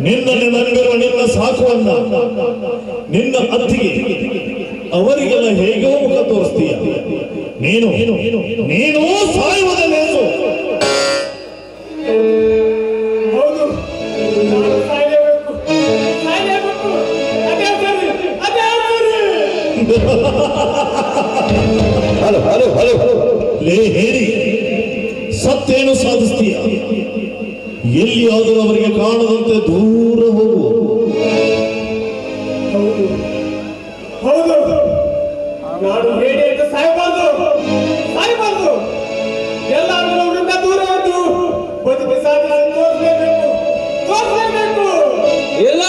ನಿನ್ನನ್ನು ನಂಬಿರುವ ನಿನ್ನ ಸಾಕುವನ್ನ ನಿನ್ನ ಅತ್ತಿಗೆ ಅವರಿಗೆಲ್ಲ ಹೇಗೋ ಮುಖ ತೋರಿಸ್ತೀಯ. ನೀನು ನೀನು ಸಾಯುವುದನ್ನೇನು? ಲೇ ಹೇಳಿ, ಸತ್ತೇನು ಸಾಧಿಸ್ತೀಯ? ಎಲ್ಲಿಯಾದರೂ ಅವರಿಗೆ ಕಾಣದಂತೆ ದೂರ ಹೋಗು. ಹೌದು, ನಾನು ಹೇಳಿ ಅಂತ ಸಾಯಬಾರ್ದು, ಸಾಯಬಾರ್ದು. ಎಲ್ಲಾದ್ರೂ ಅವರಿಂದ ದೂರ ಇದ್ದು ಬದುಕಿ ಸಾಧಿಸಿ ತೋರಿಸಲೇಬೇಕು, ತೋರಿಸಲೇಬೇಕು. ಇಲ್ಲ,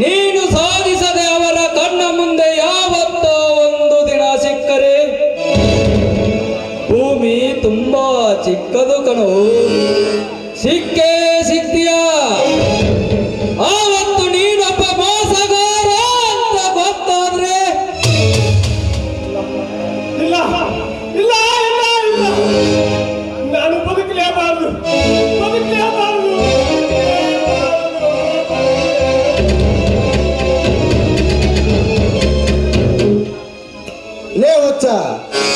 ನೀನು ಸಾಧಿಸದೆ ಅವರ ಕಣ್ಣ ಮುಂದೆ ಯಾವತ್ತೋ ಒಂದು ದಿನ ಸಿಕ್ಕರೆ ಭೂಮಿ ತುಂಬಾ ಚಿಕ್ಕದು ಕಣೋ. ಸಿಕ್ಕೇ ಸಿಕ್ತೀಯ. ಆವತ್ತು ನೀನೊಬ್ಬ ಮೋಸಗಾರ ಅಂತ ಗೊತ್ತಾದ್ರೆ ಇಲ್ಲ ಇಲ್ಲ ಇಲ್ಲ ಇಲ್ಲ, ನಾನು ಬದುಕಲೇಬಾರದು, ಬದುಕಲೇಬಾರದು. ಲೇ ಹುಚ್ಚ,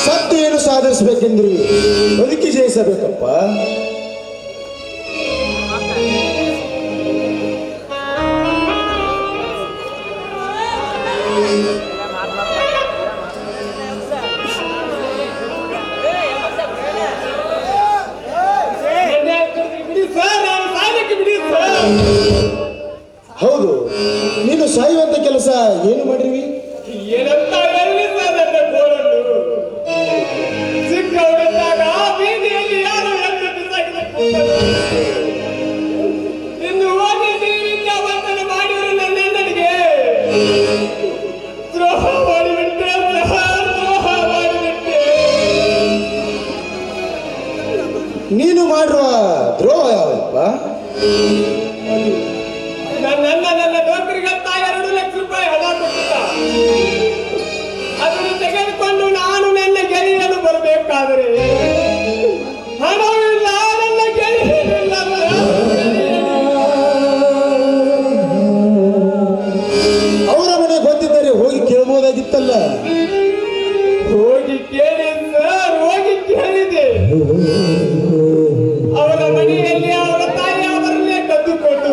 ಸತ್ತು ಏನು ಸಾಧಿಸಬೇಕೆಂದ್ರಿ? ಬದುಕಿ ಜಯಿಸಬೇಕಪ್ಪ. ಬಿಡಿ ಸರ್, ನಾನು ಸಾಯಲಿಕ್ಕೆ ಬಿಡಿ ಸರ್. ಹೌದು, ನೀನು ಸಾಯುವಂತ ಕೆಲಸ ಏನು ಮಾಡಿರಿ? ಏನಂತ ಹೇಳಿ ಸರ್, ನನ್ನ ಗೋಳನ್ನು ಚಿಕ್ಕವರಿದ್ದಾಗ ಬೀದಿಯಲ್ಲಿ ಯಾರು ಎಂದು ಬಿಸಾಕಿದ ಇನ್ನು ಹೋಗಿ ವಿದ್ಯಾವಂತನ ಮಾಡಿದ್ರು ನನಗೆ ದ್ರೋಹ ಮಾಡಿಬಿಟ್ಟೆ ಸರ್, ದ್ರೋಹ ಮಾಡಿಬಿಟ್ಟೆ. ನೀನು ಮಾಡಿರುವ ದ್ರೋಹ ಯಾವಪ್ಪ? ನನ್ನ ನೌಕರಿಗಂತ 2 ಲಕ್ಷ ರೂಪಾಯಿ ಹಣ ಕೊಟ್ಟಿದ್ದ. ಅದನ್ನು ತೆಗೆದುಕೊಂಡು ನಾನು ನನ್ನ ಗೆಳೆಯನು ಬರಬೇಕಾದರೆ ಹಣವಿಲ್ಲ, ನನ್ನ ಗೆಳೆಯನಿಲ್ಲ. ಅವರ ಮನೆ ಗೊತ್ತಿದ್ದರೆ ಹೋಗಿ ಕೇಳಬಹುದಾಗಿತ್ತಲ್ಲ. ಹೋಗಿ ಕೇಳಿ ಸರ್, ಹೋಗಿ ಕೇಳಿದೆ. ಅವರ ಮನೆಯಲ್ಲಿ ಅವರ ತಾಯಿ ಅವರನ್ನೇ ಕದ್ದುಕೊಂಡು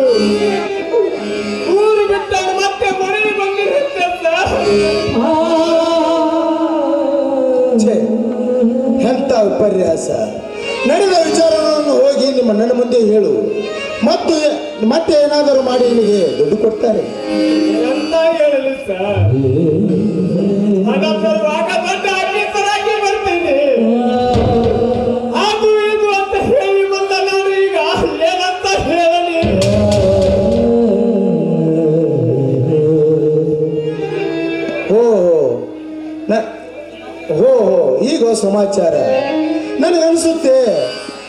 ಊರು ಬಿಟ್ಟರು ಮತ್ತೆ ಮನೆಗೆ ಬಂದಿರುತ್ತೆ ಸರ್. ಛೇ, ಎಂತ ವಿಪರ್ಯಾಸ. ನಡೆದ ವಿಚಾರವನ್ನು ಹೋಗಿ ನಿಮ್ಮ ನನ್ನ ಮುಂದೆ ಹೇಳು. ಮತ್ತೆ ಏನಾದರೂ ಮಾಡಿ ನಿನಗೆ ದುಡ್ಡು ಕೊಡ್ತಾರೆ. ಅಂತ ಹೇಳಲಿ ಸರ್, ಹಣ ತರುವಾಗ ದೊಡ್ಡ ಆಫೀಸರಾಗಿ ಬರ್ತೀನಿ. ಅದು ಇದು ಅಂತ ಹೇಳಿ ಬಂದ ನಾನು ಈಗ ಏನಂತ ಹೇಳಲಿ? ಓಹೋ, ಈಗ ಸಮಾಚಾರ. ನನಗನ್ಸುತ್ತೆ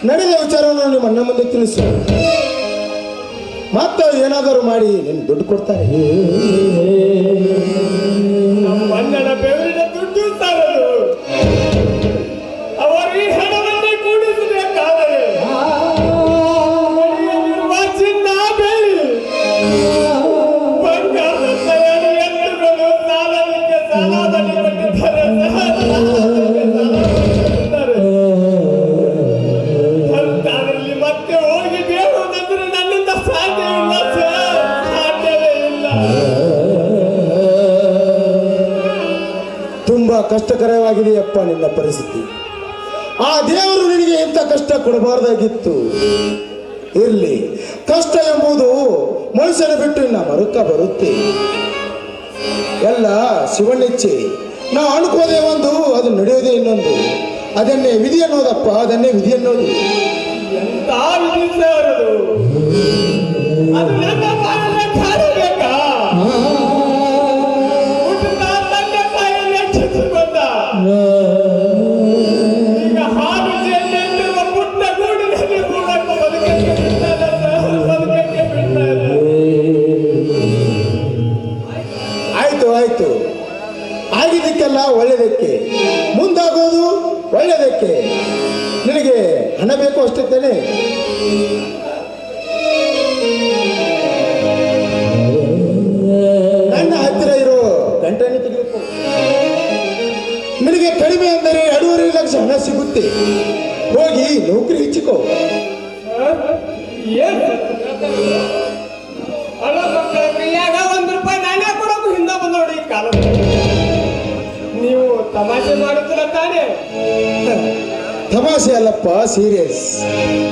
ನಡೆದ ವಿಚಾರವನ್ನು ನಿಮ್ಮ ಅಣ್ಣ ಮುಂದೆ ತಿಳಿಸು. ಮತ್ತೆ ಏನಾದರೂ ಮಾಡಿ ನಿನ್ ದುಡ್ಡು ಕೊಡ್ತಾರೆ. ನಮ್ಮ ಅಣ್ಣನ ಬೆವರಿನ ದುಡ್ಡು ಸರ್ ಅದು. ಅವರು ಈ ಹಣವನ್ನೇ ಕೂಡಿಸಬೇಕಾದರೆ ಮನೆಯಲ್ಲಿರುವ ಚಿನ್ನ, ಬೆಳ್ಳಿ, ಬಂಗಾರದ ತಯಾರಿ ಎತ್ತುಗಳು ಸಾಲಕ್ಕೆ ಸಾಲ ಮಾಡಿ ಕೊಟ್ಟಿದ್ದಾರೆ ಅಂತರಲ್ಲಿ ಮತ್ತೆ ಹೋಗಿ ಬೇಡುವುದಂದ್ರೆ ನನ್ನಿಂದ ಸಾಧ್ಯ ಇಲ್ಲ ಸರ್, ಸಾಧ್ಯವೇ ಇಲ್ಲ. ತುಂಬಾ ಕಷ್ಟಕರವಾಗಿದೆಯಪ್ಪ ನಿನ್ನ ಪರಿಸ್ಥಿತಿ. ಆ ದೇವರು ನಿನಗೆ ಇಂಥ ಕಷ್ಟ ಕೊಡಬಾರ್ದಾಗಿತ್ತು. ಇರ್ಲಿ, ಕಷ್ಟ ಎಂಬುದು ಮನುಷ್ಯನ ಬಿಟ್ಟು ಇನ್ನ ಮರುಕ ಬರುತ್ತೆ. ಎಲ್ಲ ಶಿವನಿಚ್ಛೆ. ನಾವು ಅನ್ಕೋದೇ ಒಂದು, ಅದು ನಡೆಯೋದೇ ಇನ್ನೊಂದು. ಅದನ್ನೇ ವಿಧಿ ಅನ್ನೋದಪ್ಪ, ಅದನ್ನೇ ವಿಧಿ ಅನ್ನೋದು. ಎಂತ ವಿಧಿ ಸರ್ ಅದು? ಅದು ನನ್ನ ಬಾಯಲ್ಲಿ ಕಾಣಬೇಕಾ? ಹುಟ್ಟಿದ ತಂದೆ ತಾಯಿಯನ್ನೇ ಕಿತ್ತುಕೊಂಡ. ಈಗ ಹಾಲು ಜೇನಿರುವ ಪುಟ್ಟ ಗೂಡಿನಲ್ಲಿ ಕೂಡಕ್ಕೆ ಬದುಕಕ್ಕೆ ಬಿಡ್ತಾ ಇಲ್ಲ ಸರ್, ಬದುಕಕ್ಕೆ ಬಿಡ್ತಾ ಇಲ್ಲ. ಆಯ್ತು, ಆಗಿದ್ದಕ್ಕೆಲ್ಲ ಒಳ್ಳೆಯದಕ್ಕೆ, ಮುಂದಾಗೋದು ಒಳ್ಳೆಯದಕ್ಕೆ. ನಿನಗೆ ಹಣ ಬೇಕು ಅಷ್ಟೇ ತಾನೆ? ನನ್ನ ಹತ್ತಿರ ಇರೋ ಗಂಟನ್ನು ತೆಗೆದುಕೋ. ನಿನಗೆ ಕಡಿಮೆ ಅಂದರೆ 2.5 ಲಕ್ಷ ಹಣ ಸಿಗುತ್ತೆ. ಹೋಗಿ ನೌಕರಿ ಹೆಚ್ಚಿಕೋ. ಏನ್ ಅಲ್ಲ ಮಕ್ಕಳ ಕೈಯಾಗ 1 ರೂಪಾಯಿ ನಾಣ್ಯ ಕೊಡೋಕು ಹಿಂದೆ ಬಂದ ನೋಡಿ ಈ ಕಾಲ. ನೀವು ತಮಾಷೆ ಮಾಡುತ್ತಿಲ್ಲ ತಾನೇ? ತಮಾಷೆ ಅಲ್ಲಪ್ಪ, ಸೀರಿಯಸ್.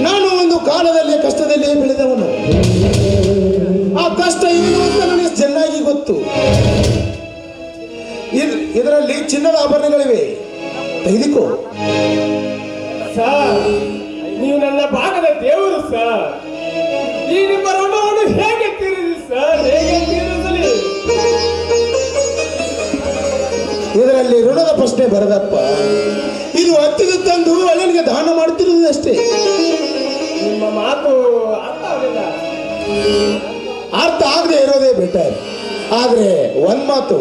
ನಾನು ಒಂದು ಕಾಲದಲ್ಲಿ ಕಷ್ಟದಲ್ಲಿ ಬೆಳೆದವನು. ಆ ಕಷ್ಟ ಏನು ಅಂತ ನನಗೆ ಚೆನ್ನಾಗಿ ಗೊತ್ತು. ಇದರಲ್ಲಿ ಚಿನ್ನದ ಆಭರಣಗಳಿವೆ, ತೆಗೆದುಕೋ. ಸರ್, ನೀವು ನನ್ನ ಭಾಗದ ದೇವರು ಸರ್. ಈ ನಿಮ್ಮ ಋಣವನ್ನು ಹೇಗೆ ತೀರಿಸಿ ಸರ್? ಹೇಗೆ ತೀರಿಸಲಿ? ಇದರಲ್ಲಿ ಋಣದ ಪ್ರಶ್ನೆ ಬರದಪ್ಪ. ಇದು ಹತ್ತಿದ ತಂದು ಅಣ್ಣನಿಗೆ ದಾನ ಮಾಡ್ತಿರುವುದು ಅಷ್ಟೇ. ನಿಮ್ಮ ಮಾತು ಅರ್ಥ ಆಗಲಿಲ್ಲ. ಅರ್ಥ ಆಗದೆ ಇರೋದೇ ಬೆಟರ್. ಆದ್ರೆ ಒಂದ್ ಮಾತು,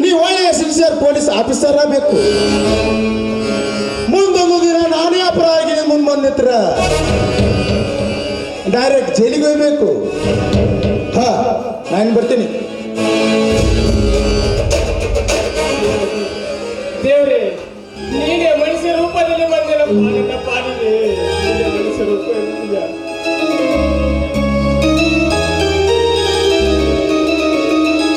ನೀವು ಒಳ್ಳೆಯ ಸಿನ್ಸಿಯರ್ ಪೊಲೀಸ್ ಆಫೀಸರ್ ಆಗಬೇಕು. ಮುಂದೊಂದು ದಿನ ನಾನೇ ಅಪರಾಧ ಮುಂದೆ ಬಂದಿತ್ರ ಡೈರೆಕ್ಟ್ ಜೈಲಿಗೆ ಹೋಗ್ಬೇಕು. ಹಾ, ನಾನು ಬರ್ತೀನಿ.